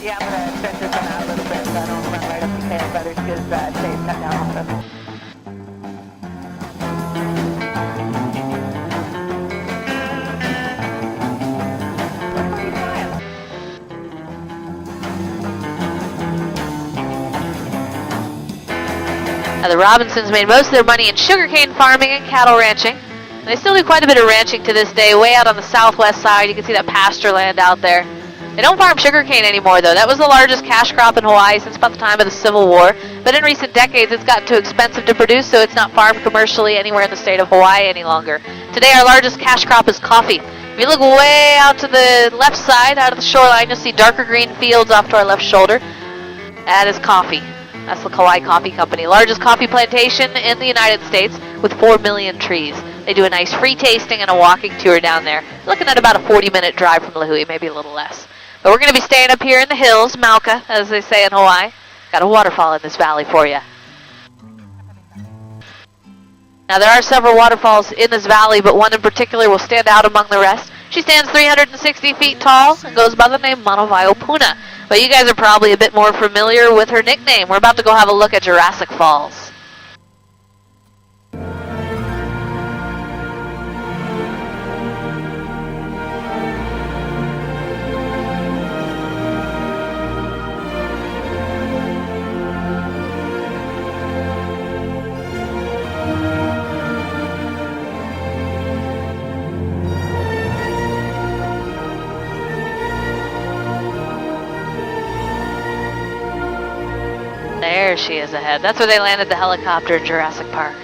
Yeah, I'm going to stretch this one out a little bit so I don't run right up the tail feathers because today's cut down also. Now, the Robinsons made most of their money in sugarcane farming and cattle ranching. And they still do quite a bit of ranching to this day, way out on the southwest side. You can see that pasture land out there. They don't farm sugarcane anymore, though. That was the largest cash crop in Hawaii since about the time of the Civil War. But in recent decades, it's gotten too expensive to produce, so it's not farmed commercially anywhere in the state of Hawaii any longer. Today, our largest cash crop is coffee. If you look way out to the left side, out of the shoreline, you'll see darker green fields off to our left shoulder. That is coffee. That's the Kauai Coffee Company, largest coffee plantation in the United States with 4 million trees. They do a nice free tasting and a walking tour down there. Looking at about a 40-minute drive from Lahui, maybe a little less. But we're going to be staying up here in the hills, Mauka, as they say in Hawaii. Got a waterfall in this valley for you. Now, there are several waterfalls in this valley, but one in particular will stand out among the rest. She stands 360 feet tall and goes by the name Manawaiopuna. But you guys are probably a bit more familiar with her nickname. We're about to go have a look at Jurassic Falls. There she is ahead. That's where they landed the helicopter in Jurassic Park.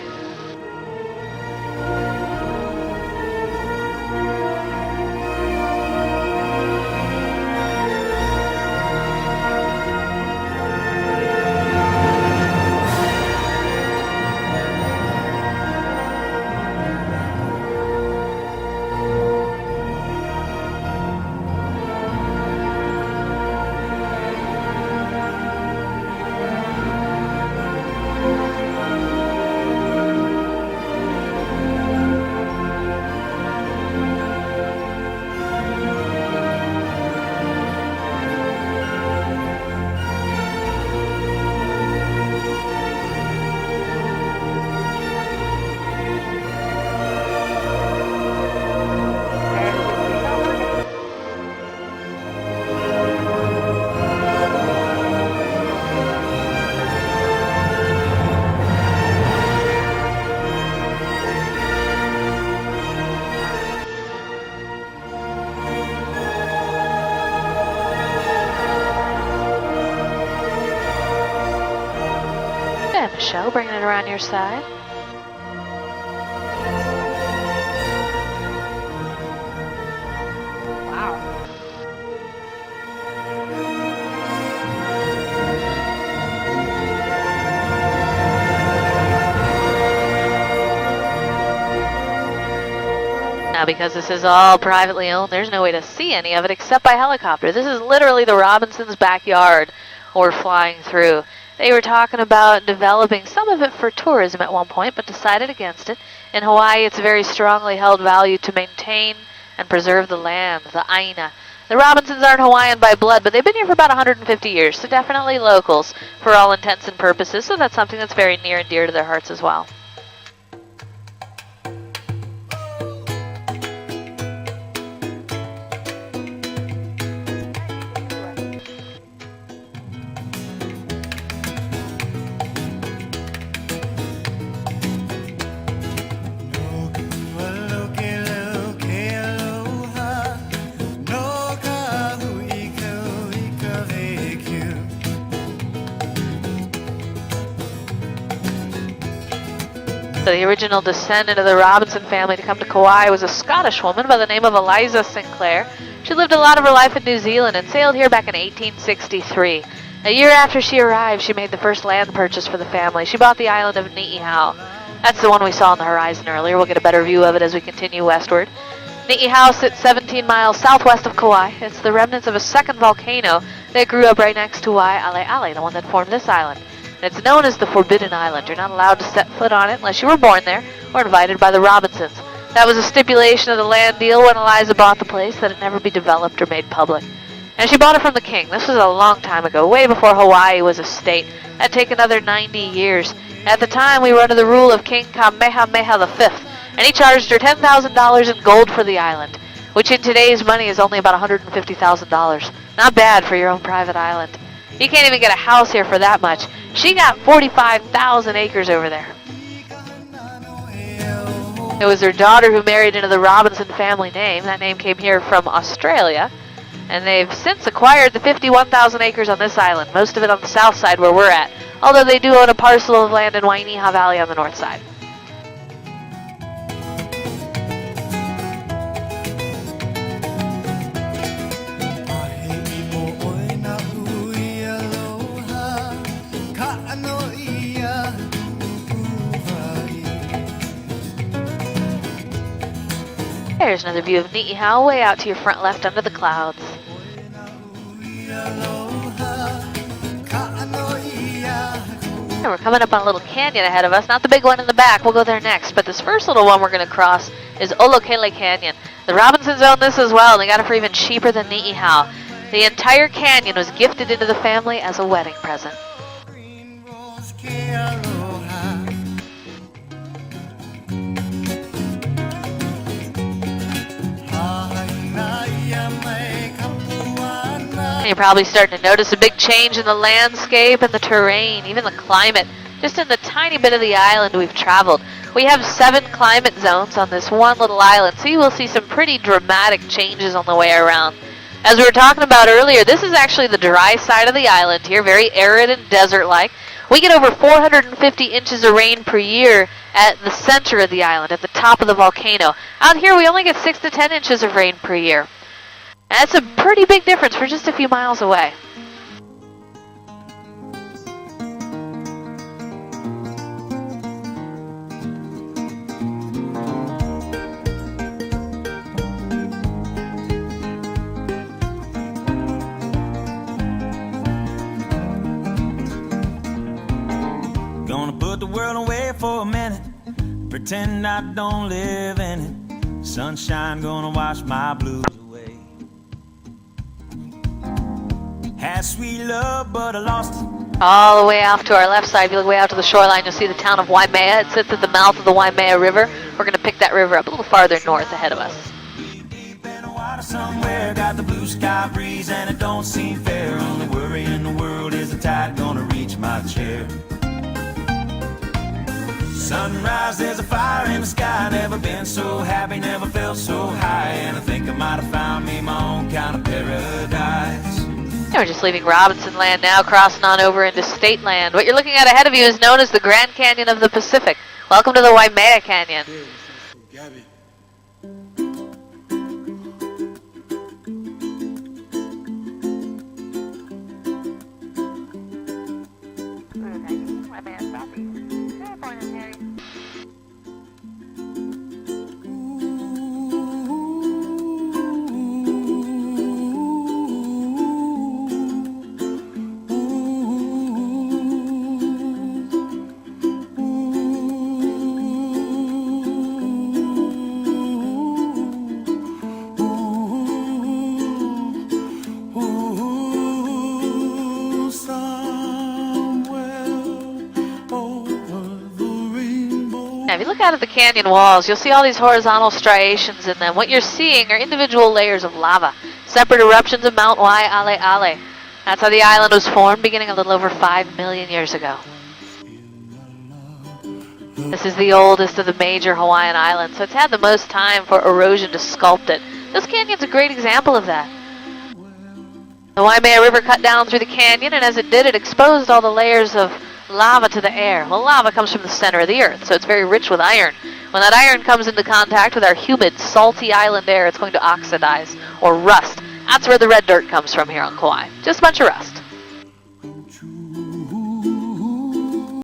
Michele, bringing it around your side. Wow. Now, because this is all privately owned, there's no way to see any of it except by helicopter. This is literally the Robinsons' backyard we're flying through. They were talking about developing some of it for tourism at one point, but decided against it. In Hawaii, it's a very strongly held value to maintain and preserve the land, the aina. The Robinsons aren't Hawaiian by blood, but they've been here for about 150 years, so definitely locals for all intents and purposes, so that's something that's very near and dear to their hearts as well. So the original descendant of the Robinson family to come to Kauai was a Scottish woman by the name of Eliza Sinclair. She lived a lot of her life in New Zealand and sailed here back in 1863. A year after she arrived, she made the first land purchase for the family. She bought the island of Ni'ihau. That's the one we saw on the horizon earlier. We'll get a better view of it as we continue westward. Ni'ihau sits 17 miles southwest of Kauai. It's the remnants of a second volcano that grew up right next to Waialeale, the one that formed this island. It's known as the Forbidden Island. You're not allowed to set foot on it unless you were born there or invited by the Robinsons. That was a stipulation of the land deal when Eliza bought the place, that it never be developed or made public. And she bought it from the king. This was a long time ago, way before Hawaii was a state. That'd take another 90 years. At the time, we were under the rule of King Kamehameha V, and he charged her $10,000 in gold for the island, which in today's money is only about $150,000. Not bad for your own private island. You can't even get a house here for that much. She got 45,000 acres over there. It was her daughter who married into the Robinson family name. That name came here from Australia. And they've since acquired the 51,000 acres on this island, most of it on the south side where we're at, although they do own a parcel of land in Wainiha Valley on the north side. There's another view of Ni'ihau way out to your front left under the clouds. And we're coming up on a little canyon ahead of us, not the big one in the back, we'll go there next, but this first little one we're going to cross is Olokele Canyon. The Robinsons own this as well, and they got it for even cheaper than Ni'ihau. The entire canyon was gifted into the family as a wedding present. You're probably starting to notice a big change in the landscape and the terrain, even the climate. Just in the tiny bit of the island we've traveled. We have 7 climate zones on this one little island, so you will see some pretty dramatic changes on the way around. As we were talking about earlier, this is actually the dry side of the island here, very arid and desert-like. We get over 450 inches of rain per year at the center of the island, at the top of the volcano. Out here we only get 6 to 10 inches of rain per year. And that's a pretty big difference for just a few miles away. Gonna put the world away for a minute, pretend I don't live in it. Sunshine gonna wash my blues away. Had sweet love, but I lost it. All the way off to our left side, if you look way out to the shoreline, you'll see the town of Waimea. It sits at the mouth of the Waimea River. We're going to pick that river up a little farther north ahead of us. Deep in the water somewhere, got the blue sky breeze, and it don't seem fair. Only worry in the world is the tide gonna reach my chair. Sunrise, there's a fire in the sky. Never been so happy, never felt so high. And I think I might have found me my own kind of paradise. And we're just leaving Robinson Land now, crossing on over into State Land. What you're looking at ahead of you is known as the Grand Canyon of the Pacific. Welcome to the Waimea Canyon. Now, if you look out at the canyon walls, you'll see all these horizontal striations in them. What you're seeing are individual layers of lava, separate eruptions of Mount Waialeale. That's how the island was formed, beginning a little over 5 million years ago. This is the oldest of the major Hawaiian islands, so it's had the most time for erosion to sculpt it. This canyon's a great example of that. The Waimea River cut down through the canyon, and as it did, it exposed all the layers of lava to the air. Well, lava comes from the center of the earth, so it's very rich with iron. When that iron comes into contact with our humid, salty island air, it's going to oxidize or rust. That's where the red dirt comes from here on Kauai. Just a bunch of rust.